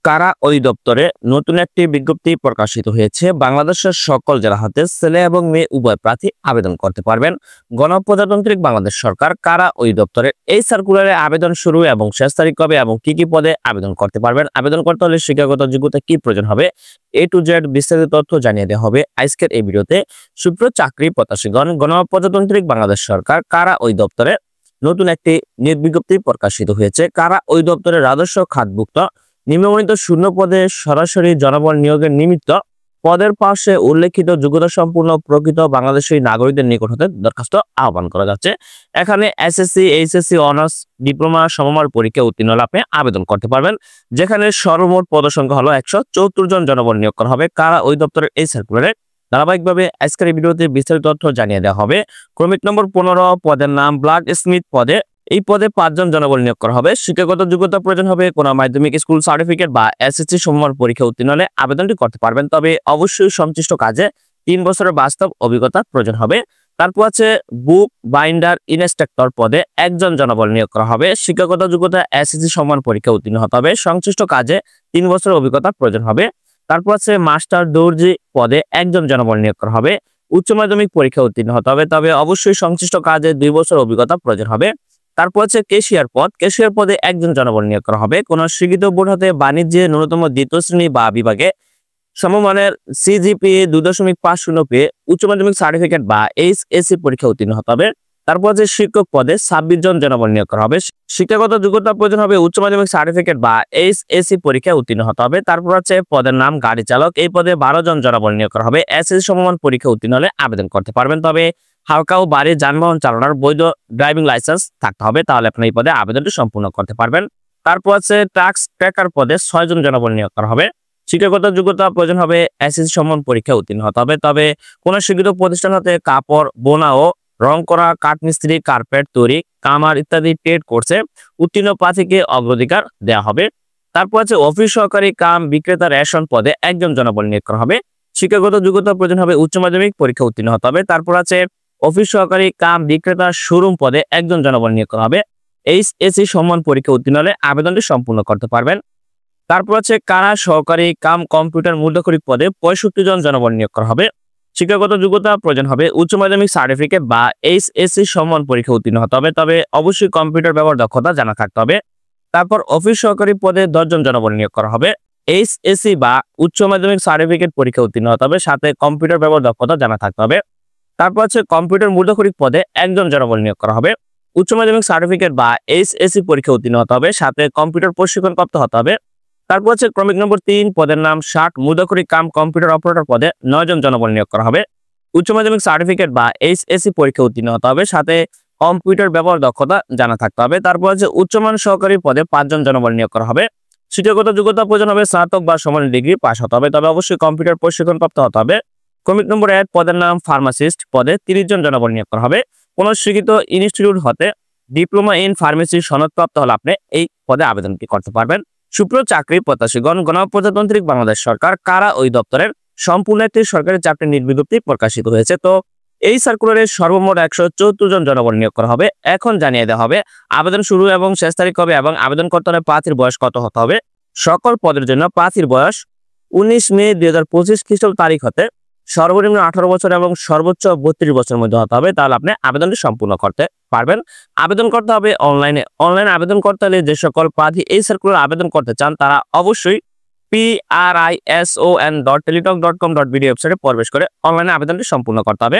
কারা অধিদপ্তরে নতুন একটি বিজ্ঞপ্তি প্রকাশিত হয়েছে। বাংলাদেশের সকল জেলা হতে ছেলে এবং মেয়ে উভয় প্রার্থী আবেদন করতে পারবেন। গণপ্রজাতন্ত্রী বাংলাদেশ সরকার কারা অধিদপ্তরে এই সার্কুলারে আবেদন শুরু এবং শেষ তারিখ কবে এবং কি কি পদে আবেদন করতে পারবেন, আবেদন করতে হলে শিক্ষাগত যোগ্যতা কি প্রয়োজন হবে, A to Z বিস্তারিত তথ্য জানিয়ে দেওয়া হবে আজকের এই ভিডিওতে। সুপ্রিয় চাকরি প্রত্যাশীগণ, গণপ্রজাতন্ত্রী বাংলাদেশ সরকার কারা অধিদপ্তরে নতুন একটি বিজ্ঞপ্তি প্রকাশিত হয়েছে। কারা অধিদপ্তরের রাজস্ব খাতভুক্ত নিম্নবর্ণিত শূন্য পদে সরাসরি জনবল নিয়োগের নিমিত্ত পদের পাশে উল্লেখিত যোগ্যতা সম্পূর্ণ প্রকৃত বাংলাদেশী নাগরিকদের নিকট হতে দরখাস্ত আহ্বান করা যাচ্ছে। এখানে এসএসসি, এইচএসসি, অনার্স, ডিপ্লোমা, সমমান পরীক্ষা উত্তীর্ণ হলে আপনি আবেদন করতে পারবেন। যেখানে সর্বমোট পদসংখ্যা হলো 174 জন জনবল নিয়োগ করা হবে। কারা অধিদপ্তরের এই সার্কুলারে ধারাবাহিকভাবে আজকের এই ভিডিওতে বিস্তারিত তথ্য জানিয়ে দেওয়া হবে। ক্রমিক নম্বর 15 পদের নাম ব্লাড স্মিথ পদে। এই পদে 5 জন জনবল নিয়োগ করা হবে। শিক্ষাগত যোগ্যতা প্রয়োজন হবে কোন মাধ্যমিক স্কুল সার্টিফিকেট বা এসএসসি সমমান পরীক্ষা উত্তীর্ণ হলে আবেদনটি করতে পারবেন। তবে অবশ্যই সংশ্লিষ্ট কাজে 3 বছরের বাস্তব অভিজ্ঞতা প্রয়োজন হবে। তারপর আছে বুক বাইন্ডার ইনস্ট্রাক্টর পদে 1 জন জনবল নিয়োগ করা হবে। শিক্ষাগত যোগ্যতা এসএসসি সমমান পরীক্ষা উত্তীর্ণ হতে হবে। সংশ্লিষ্ট কাজে 3 বছরের অভিজ্ঞতা প্রয়োজন হবে। তারপর আছে মাস্টার দর্জি পদে 1 জন জনবল নিয়োগ করা হবে। উচ্চ মাধ্যমিক পরীক্ষা উত্তীর্ণ হতে হবে। তবে অবশ্যই সংশ্লিষ্ট কাজে 2 বছর অভিজ্ঞতা প্রয়োজন হবে। তারপর হচ্ছে ক্যাশিয়ার পদ। ক্যাশিয়ার পদে 1 জন জনবল নিয়োগ করা হবে। কোন স্বীকৃত বোর্ড হতে বাণিজ্যে ন্যূনতম 2য় শ্রেণী বা বিভাগে সমমানের সিজিপিএ 2.50 পেয়ে উচ্চ মাধ্যমিক সার্টিফিকেট বা এইচএসসি পরীক্ষা উত্তীর্ণ হতে হবে। তারপর হচ্ছে শিক্ষক পদে 26 জন জনবল নিয়োগ করা হবে। শিক্ষাগত যোগ্যতা প্রয়োজন হবে উচ্চ মাধ্যমিক সার্টিফিকেট বা এইচএসসি পরীক্ষা উত্তীর্ণ হতে হবে। তারপর হচ্ছে পদের নাম গাড়ি চালক। এই পদে 12 জন জনবল নিয়োগ করা হবে। এসএসসি সমমান পরীক্ষা উত্তীর্ণ হলে আবেদন করতে পারবেন। তবে হালকা ও ভারী যানবাহন চালানোর বৈধ ড্রাইভিং লাইসেন্স থাকতে হবে, তাহলে আপনি এই পদে আবেদনটি সম্পূর্ণ করতে পারবেন। তারপর হচ্ছে ট্রাক্স ট্র্যাকার পদে 6 জন জনবল নিয়োগ করা হবে। শিক্ষাগত যোগ্যতা প্রয়োজন হবে এসএসসি সমমান পরীক্ষা উত্তীর্ণ হতে হবে। তবে কোন স্বীকৃত প্রতিষ্ঠান হতে কাপড় বোনা ও রং করা, কাঠমিস্ত্রি, কার্পেট তৈরি, কামার ইত্যাদি ট্রেড কোর্সে উত্তীর্ণ প্রার্থীকে অগ্রাধিকার দেওয়া হবে। তারপর আছে অফিস সহকারী কাম বিক্রেতা রেশন পদে 1 জন জনবল নিয়োগ করা হবে। শিক্ষাগত যোগ্যতা প্রয়োজন হবে উচ্চ মাধ্যমিক পরীক্ষা উত্তীর্ণ হতে হবে। তারপর আছে অফিস সহকারী কাম বিক্রেতা শোরুম পদে 1 জন জনবল নিয়োগ করা হবে। এইচএসসি সমমান পরীক্ষা উত্তীর্ণ হলে আবেদনটি সম্পূর্ণ করতে পারবেন। তারপর আছে কারা সহকারী কাম কম্পিউটার মূল্যখরিক পদে 65 জন জনবল নিয়োগ করা হবে। শিক্ষাগত যোগ্যতা প্রয়োজন হবে উচ্চ মাধ্যমিক সার্টিফিকেট বা এইচএসসি সমমান পরীক্ষা উত্তীর্ণ হতে হবে। তবে অবশ্যই কম্পিউটার ব্যবহার দক্ষতা জানা থাকতে হবে। তারপর অফিস সহকারী পদে 10 জন জনবল নিয়োগ করা হবে। এইচএসসি বা উচ্চ মাধ্যমিক সার্টিফিকেট পরীক্ষা উত্তীর্ণ হতে হবে, সাথে কম্পিউটার ব্যবহার দক্ষতা জানা থাকতে হবে। তারপর হচ্ছে কম্পিউটার মূল্যখরিক পদে 1 জন জনবল নিয়োগ করা হবে। উচ্চ মাধ্যমিক সার্টিফিকেট বা এইচএসসি পরীক্ষা উত্তীর্ণ হতে হবে, সাথে কম্পিউটার প্রশিক্ষণপ্রাপ্ত হতে হবে। তারপর হচ্ছে ক্রমিক নম্বর 3 পদের নাম 60 মূল্যখরিক কাম কম্পিউটার অপারেটর পদে 9 জন জনবল নিয়োগ করা হবে। উচ্চ মাধ্যমিক সার্টিফিকেট বা এইচএসসি পরীক্ষা উত্তীর্ণ হতে হবে, সাথে কম্পিউটার ব্যবহার দক্ষতা জানা থাকতে হবে। তারপর হচ্ছে উচ্চমান সহকারী পদে 5 জন জনবল নিয়োগ করা হবে। শিক্ষাগত যোগ্যতা প্রয়োজন হবে স্নাতক বা সমান ডিগ্রি পাস হতে হবে। তবে অবশ্যই কম্পিউটার প্রশিক্ষণপ্রাপ্ত হতে হবে। ক্রমিক নম্বর 1 পদের নাম ফার্মাসিস্ট পদে 30 জন জনবল নিয়োগ করা হবে। কোন স্বীকৃত ইনস্টিটিউট হতে ডিপ্লোমা ইন ফার্মেসি সনদপ্রাপ্ত হলে আপনি এই পদে আবেদনটি করতে পারবেন। সুপ্রিয় চাকরি প্রত্যাশীগণ, গণপ্রজাতন্ত্রী বাংলাদেশ সরকার কারা অধিদপ্তরের সম্পূর্ণ একটি সরকারি চাকরির বিজ্ঞপ্তি প্রকাশিত হয়েছে। তো এই সার্কুলারে সর্বমোট 174 জন জনবল নিয়োগ করা হবে। এখন জানিয়ে দেওয়া হবে আবেদন শুরু এবং শেষ তারিখ কবে এবং আবেদন করতে হলে প্রার্থীর বয়স কত হতে হবে। সকল পদের জন্য প্রার্থীর বয়স 19 মে 2025 খ্রিস্টাব্দ তারিখ হতে সর্বনিম্ন 18 বছর এবং সর্বোচ্চ 32 বছরের মধ্যে হতে হবে, তাহলে আপনি আবেদনটি সম্পূর্ণ করতে পারবেন। আবেদন করতে হবে অনলাইনে। অনলাইনে আবেদন করতে হলে যে সকল প্রার্থী এই সার্কুলার আবেদন করতে চান তারা অবশ্যই prison.teletalk.com.bd ওয়েবসাইটে প্রবেশ করে অনলাইনে আবেদনটি সম্পূর্ণ করতে হবে।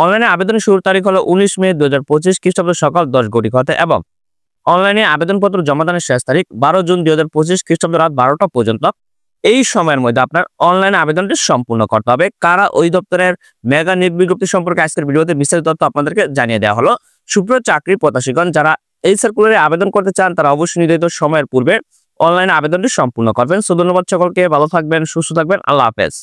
অনলাইনে আবেদনের শুরুর তারিখ হলো 19 মে 2025 খ্রিস্টাব্দ সকাল 10 ঘটিকা হতে এবং অনলাইনে আবেদনপত্র জমাদানের শেষ তারিখ 12 জুন 2025 খ্রিস্টাব্দ রাত 12টা পর্যন্ত। এই সময়ের মধ্যে আপনার অনলাইনে আবেদনটি সম্পূর্ণ করতে হবে। কারা অধিদপ্তরের মেগা নিয়োগ বিজ্ঞপ্তি সম্পর্কে আজকের ভিডিওতে বিস্তারিত তথ্য আপনাদেরকে জানিয়ে দেওয়া হলো। সুপ্রিয় চাকরি প্রত্যাশীগণ, যারা এই সার্কুলারে আবেদন করতে চান তারা অবশ্যই নির্ধারিত সময়ের পূর্বে অনলাইনে আবেদনটি সম্পূর্ণ করবেন। ধন্যবাদ সকলকে, ভালো থাকবেন, সুস্থ থাকবেন, আল্লাহ হাফেজ।